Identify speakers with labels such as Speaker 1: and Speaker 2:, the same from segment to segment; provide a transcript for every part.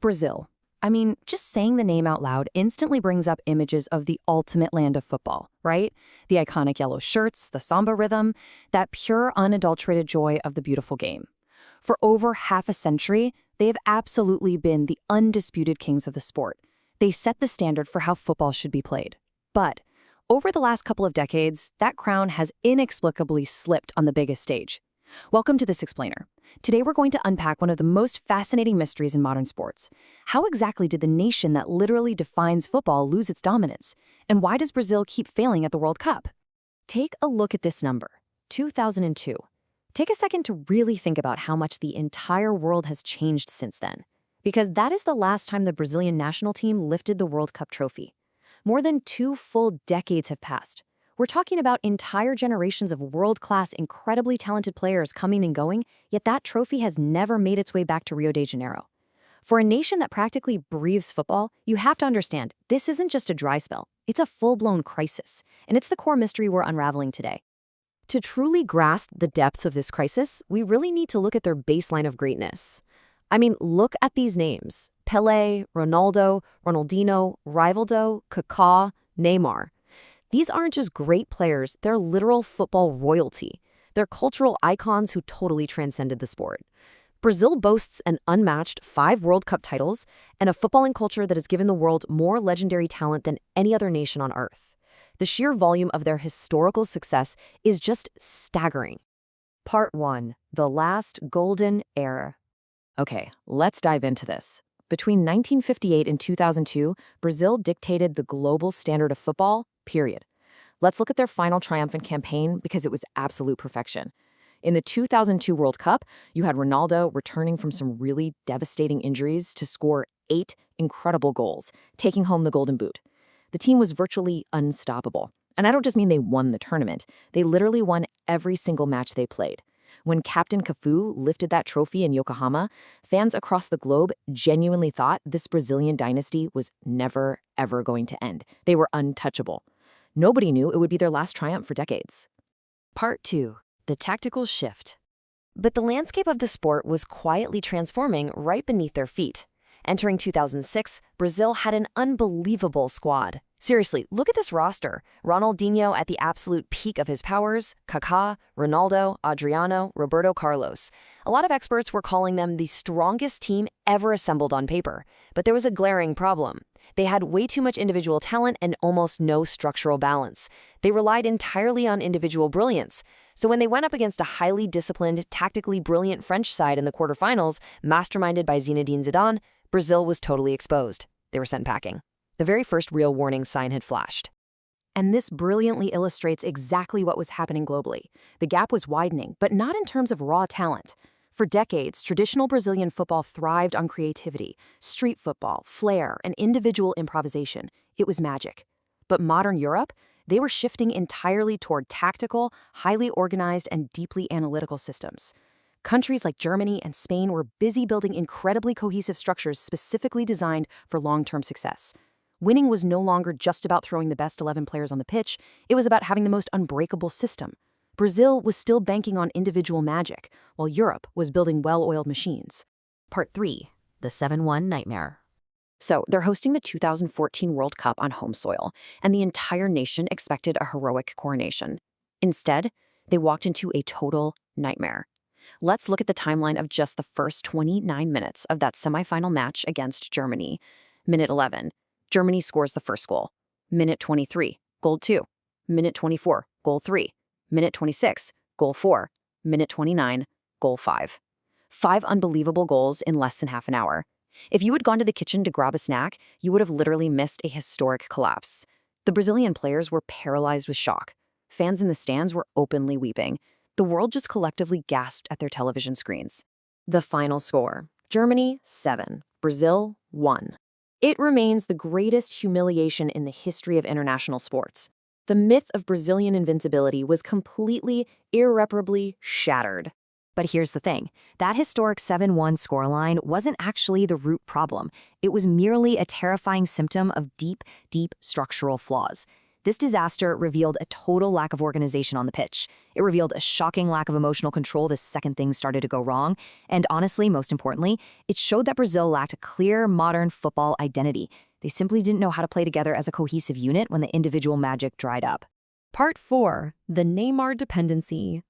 Speaker 1: Brazil. I mean, just saying the name out loud instantly brings up images of the ultimate land of football, right? The iconic yellow shirts, the samba rhythm, that pure, unadulterated joy of the beautiful game. For over half a century, they have absolutely been the undisputed kings of the sport. They set the standard for how football should be played. But over the last couple of decades, that crown has inexplicably slipped on the biggest stage. Welcome to This Explainer. Today we're going to unpack one of the most fascinating mysteries in modern sports. How exactly did the nation that literally defines football lose its dominance? And why does Brazil keep failing at the World Cup? Take a look at this number, 2002. Take a second to really think about how much the entire world has changed since then. Because that is the last time the Brazilian national team lifted the World Cup trophy. More than 2 full decades have passed. We're talking about entire generations of world-class, incredibly talented players coming and going, yet that trophy has never made its way back to Rio de Janeiro. For a nation that practically breathes football, you have to understand, this isn't just a dry spell, it's a full-blown crisis, and it's the core mystery we're unraveling today. To truly grasp the depth of this crisis, we really need to look at their baseline of greatness. I mean, look at these names: Pelé, Ronaldo, Ronaldinho, Rivaldo, Kaká, Neymar. These aren't just great players, they're literal football royalty. They're cultural icons who totally transcended the sport. Brazil boasts an unmatched 5 World Cup titles and a footballing culture that has given the world more legendary talent than any other nation on earth. The sheer volume of their historical success is just staggering. Part 1. The Last Golden Era. Okay, let's dive into this. Between 1958 and 2002, Brazil dictated the global standard of football, period. Let's look at their final triumphant campaign because it was absolute perfection. In the 2002 World Cup, you had Ronaldo returning from some really devastating injuries to score 8 incredible goals, taking home the Golden Boot. The team was virtually unstoppable. And I don't just mean they won the tournament. They literally won every single match they played. When Captain Cafu lifted that trophy in Yokohama, fans across the globe genuinely thought this Brazilian dynasty was never, ever going to end. They were untouchable. Nobody knew it would be their last triumph for decades. Part 2. The Tactical Shift. But the landscape of the sport was quietly transforming right beneath their feet. Entering 2006, Brazil had an unbelievable squad. Seriously, look at this roster. Ronaldinho at the absolute peak of his powers, Kaká, Ronaldo, Adriano, Roberto Carlos. A lot of experts were calling them the strongest team ever assembled on paper. But there was a glaring problem. They had way too much individual talent and almost no structural balance. They relied entirely on individual brilliance. So when they went up against a highly disciplined, tactically brilliant French side in the quarterfinals, masterminded by Zinedine Zidane, Brazil was totally exposed. They were sent packing. The very first real warning sign had flashed. And this brilliantly illustrates exactly what was happening globally. The gap was widening, but not in terms of raw talent. For decades, traditional Brazilian football thrived on creativity, street football, flair, and individual improvisation. It was magic. But modern Europe, they were shifting entirely toward tactical, highly organized, and deeply analytical systems. Countries like Germany and Spain were busy building incredibly cohesive structures specifically designed for long-term success. Winning was no longer just about throwing the best 11 players on the pitch, it was about having the most unbreakable system. Brazil was still banking on individual magic, while Europe was building well-oiled machines. Part 3. The 7-1 Nightmare. So, they're hosting the 2014 World Cup on home soil, and the entire nation expected a heroic coronation. Instead, they walked into a total nightmare. Let's look at the timeline of just the first 29 minutes of that semifinal match against Germany. Minute 11. Germany scores the first goal. Minute 23, goal 2. Minute 24, goal 3. Minute 26, goal 4. Minute 29, goal 5. 5 unbelievable goals in less than half an hour. If you had gone to the kitchen to grab a snack, you would have literally missed a historic collapse. The Brazilian players were paralyzed with shock. Fans in the stands were openly weeping. The world just collectively gasped at their television screens. The final score: Germany 7, Brazil 1. It remains the greatest humiliation in the history of international sports. The myth of Brazilian invincibility was completely, irreparably shattered. But here's the thing. That historic 7-1 scoreline wasn't actually the root problem. It was merely a terrifying symptom of deep, deep structural flaws. This disaster revealed a total lack of organization on the pitch. It revealed a shocking lack of emotional control the second things started to go wrong. And honestly, most importantly, it showed that Brazil lacked a clear, modern football identity. They simply didn't know how to play together as a cohesive unit when the individual magic dried up.
Speaker 2: Part 4. The Neymar Dependency.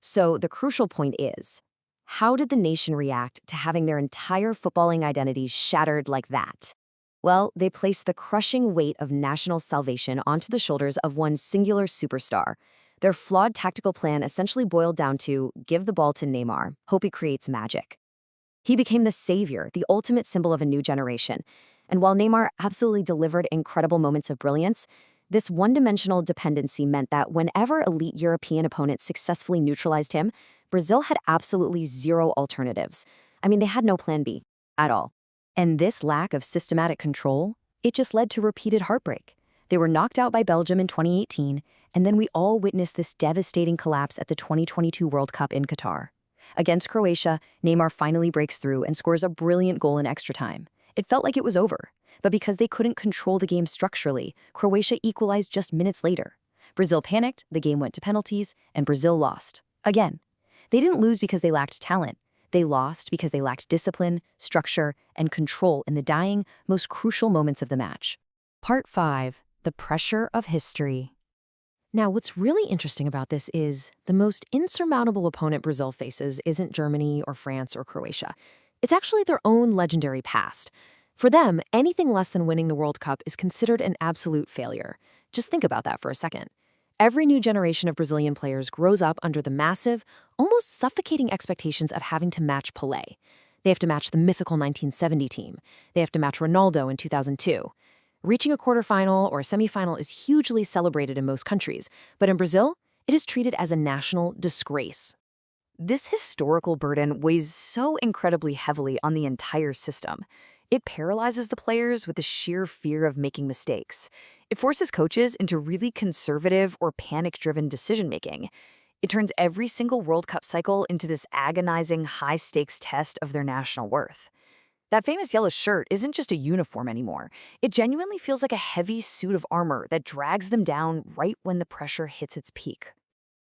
Speaker 1: So the crucial point is, how did the nation react to having their entire footballing identity shattered like that? Well, they placed the crushing weight of national salvation onto the shoulders of one singular superstar. Their flawed tactical plan essentially boiled down to give the ball to Neymar, hope he creates magic. He became the savior, the ultimate symbol of a new generation. And while Neymar absolutely delivered incredible moments of brilliance, this one-dimensional dependency meant that whenever elite European opponents successfully neutralized him, Brazil had absolutely zero alternatives. I mean, they had no plan B at all. And this lack of systematic control, it just led to repeated heartbreak. They were knocked out by Belgium in 2018, and then we all witnessed this devastating collapse at the 2022 World Cup in Qatar. Against Croatia, Neymar finally breaks through and scores a brilliant goal in extra time. It felt like it was over, but because they couldn't control the game structurally, Croatia equalized just minutes later. Brazil panicked, the game went to penalties, and Brazil lost. Again. They didn't lose because they lacked talent. They lost because they lacked discipline, structure, and control in the dying, most crucial moments of the match.
Speaker 2: Part 5. The Pressure of History. Now, what's really interesting about this is the most insurmountable opponent Brazil faces isn't Germany or France or Croatia. It's actually their own legendary past. For them, anything less than winning the World Cup is considered an absolute failure. Just think about that for a second. Every new generation of Brazilian players grows up under the massive, almost suffocating expectations of having to match Pelé. They have to match the mythical 1970 team. They have to match Ronaldo in 2002. Reaching a quarterfinal or a semifinal is hugely celebrated in most countries, but in Brazil, it is treated as a national disgrace.
Speaker 1: This historical burden weighs so incredibly heavily on the entire system. It paralyzes the players with the sheer fear of making mistakes. It forces coaches into really conservative or panic-driven decision-making. It turns every single World Cup cycle into this agonizing, high-stakes test of their national worth. That famous yellow shirt isn't just a uniform anymore. It genuinely feels like a heavy suit of armor that drags them down right when the pressure hits its peak.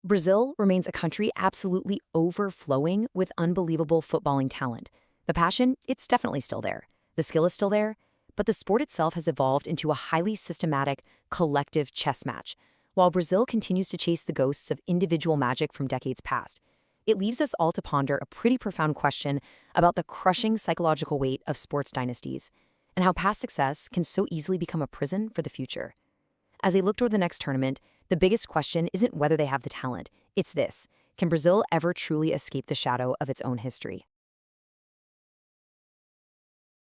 Speaker 1: Brazil remains a country absolutely overflowing with unbelievable footballing talent. The passion, it's definitely still there. The skill is still there, but the sport itself has evolved into a highly systematic, collective chess match. While Brazil continues to chase the ghosts of individual magic from decades past, it leaves us all to ponder a pretty profound question about the crushing psychological weight of sports dynasties and how past success can so easily become a prison for the future. As they look toward the next tournament, the biggest question isn't whether they have the talent. It's this: can Brazil ever truly escape the shadow of its own history?